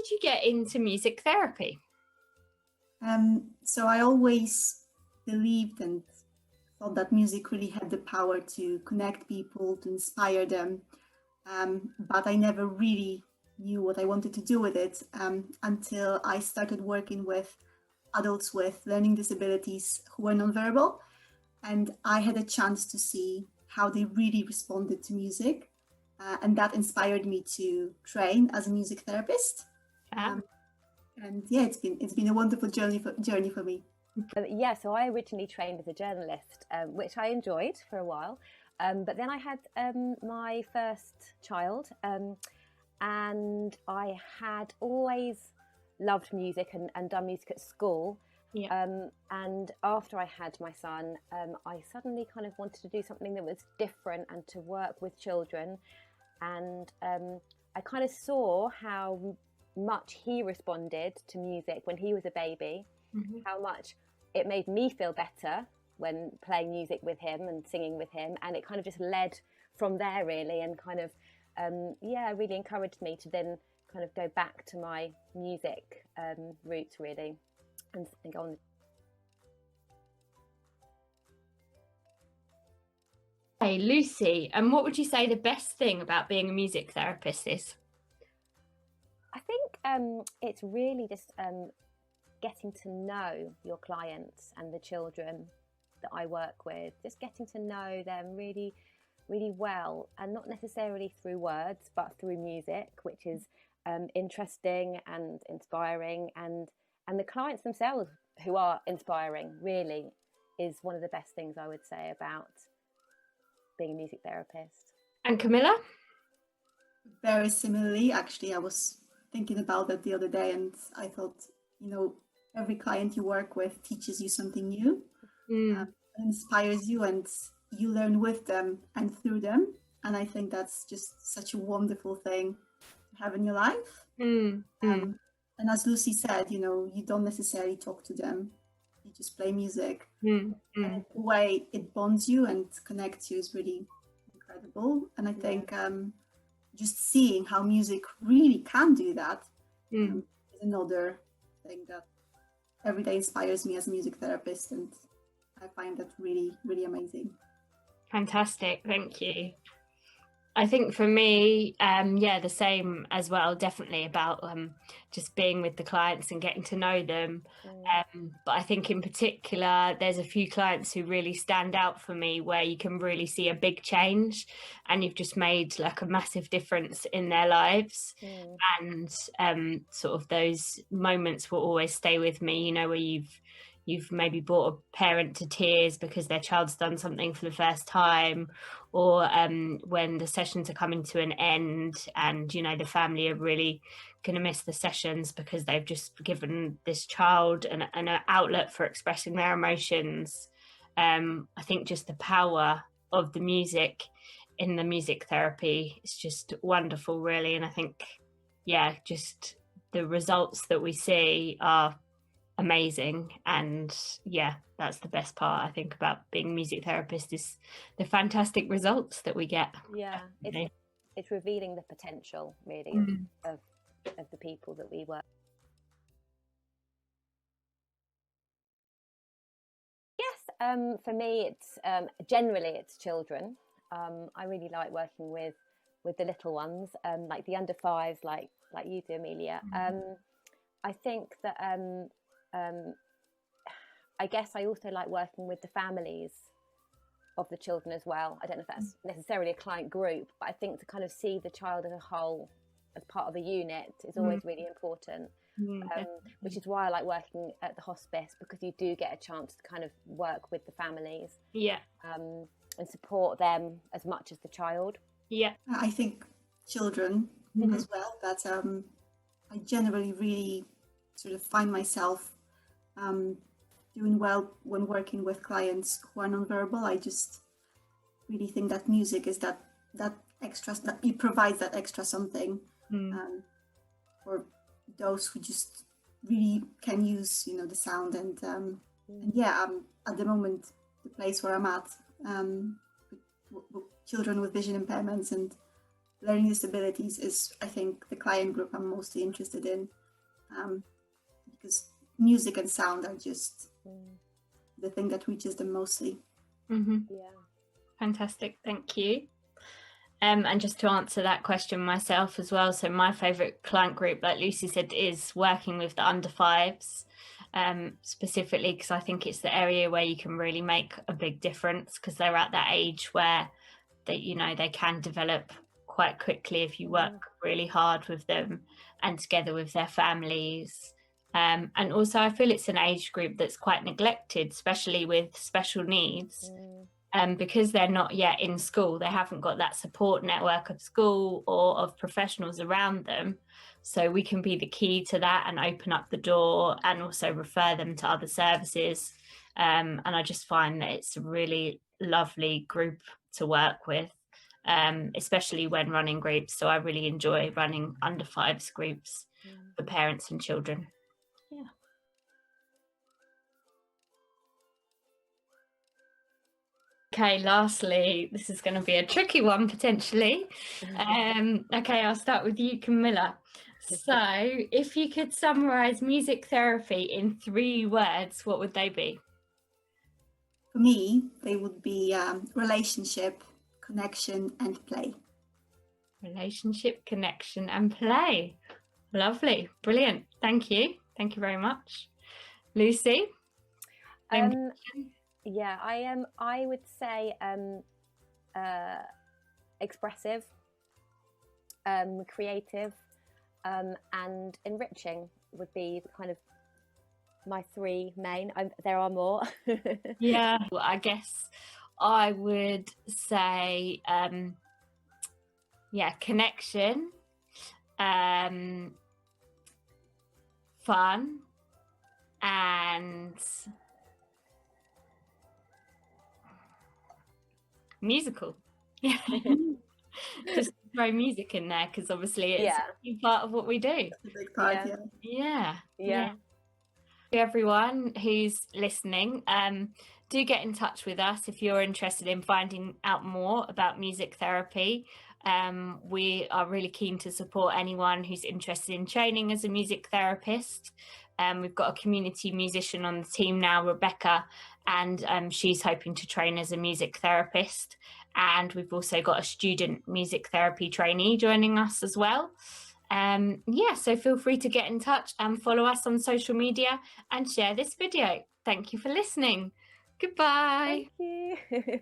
did you get into music therapy? So I always believed and thought that music really had the power to connect people, to inspire them. But I never really knew what I wanted to do with it until I started working with adults with learning disabilities who were nonverbal. And I had a chance to see how they really responded to music. And that inspired me to train as a music therapist. And yeah, it's been a wonderful journey for me. Yeah, so I originally trained as a journalist, which I enjoyed for a while. But then I had my first child, and I had always loved music and done music at school. Yeah. And after I had my son, I suddenly kind of wanted to do something that was different and to work with children. And I kind of saw how much he responded to music when he was a baby, how much it made me feel better when playing music with him and singing with him. And it kind of just led from there, really, and kind of, really encouraged me to then kind of go back to my music roots, really, and go on. Hey, Lucy, and what would you say the best thing about being a music therapist is? I think it's really just getting to know your clients and the children that I work with, just getting to know them really, really well, and not necessarily through words, but through music, which is interesting and inspiring, and the clients themselves who are inspiring really is one of the best things I would say about being a music therapist. And Camilla? Very similarly, actually, I was thinking about that the other day, and I thought, every client you work with teaches you something new, inspires you, and you learn with them and through them. And I think that's just such a wonderful thing to have in your life. And as Lucy said, you don't necessarily talk to them, you just play music. And the way it bonds you and connects you is really incredible. And I think just seeing how music really can do that is another thing that every day inspires me as a music therapist, and I find that really, really amazing. Fantastic, thank you. I think for me, the same as well, definitely about just being with the clients and getting to know them. But I think in particular, there's a few clients who really stand out for me where you can really see a big change and you've just made like a massive difference in their lives. And sort of those moments will always stay with me, where you've maybe brought a parent to tears because their child's done something for the first time, or when the sessions are coming to an end and, the family are really going to miss the sessions because they've just given this child an outlet for expressing their emotions. I think just the power of the music in the music therapy is just wonderful, really. And I think, just the results that we see are amazing, and that's the best part I think about being a music therapist, is the fantastic results that we get. It's revealing the potential really of the people that we work. Yes, for me it's generally it's children. I really like working with the little ones, like the under fives, like you do, Amelia. I think that I guess I also like working with the families of the children as well. I don't know if that's necessarily a client group, but I think to kind of see the child as a whole, as part of a unit, is always really important. Which is why I like working at the hospice, because you do get a chance to kind of work with the families, and support them as much as the child. I think children as well, but I generally really sort of find myself doing well when working with clients who are nonverbal. I just really think that music is that extra, that it provides that extra something for those who just really can use, the sound. And at the moment, the place where I'm at, children with vision impairments, and learning disabilities is, I think, the client group I'm mostly interested in, because music and sound are just the thing that reaches them mostly. Yeah. Fantastic, thank you. And just to answer that question myself as well, so my favourite client group, like Lucy said, is working with the under fives, specifically because I think it's the area where you can really make a big difference, because they're at that age where they can develop quite quickly if you work really hard with them and together with their families. And also I feel it's an age group that's quite neglected, especially with special needs. Because they're not yet in school, they haven't got that support network of school or of professionals around them. So we can be the key to that and open up the door and also refer them to other services. And I just find that it's a really lovely group to work with, especially when running groups. So I really enjoy running under fives groups for parents and children. Yeah. Okay, lastly, this is going to be a tricky one potentially. Okay, I'll start with you, Camilla. So if you could summarize music therapy in 3 words, what would they be? For me, they would be relationship, connection, and play. Relationship, connection, and play. Lovely, brilliant. Thank you very much. Lucy? Yeah, I would say expressive, creative, and enriching would be kind of my 3 main. There are more. Yeah, well, I guess I would say connection, fun, and musical. Just throw music in there because obviously it's a part of what we do. A big part, yeah. Everyone who's listening, do get in touch with us if you're interested in finding out more about music therapy. We are really keen to support anyone who's interested in training as a music therapist. We've got a community musician on the team now, Rebecca, and she's hoping to train as a music therapist. And we've also got a student music therapy trainee joining us as well. So feel free to get in touch and follow us on social media and share this video. Thank you for listening. Goodbye. Thank you.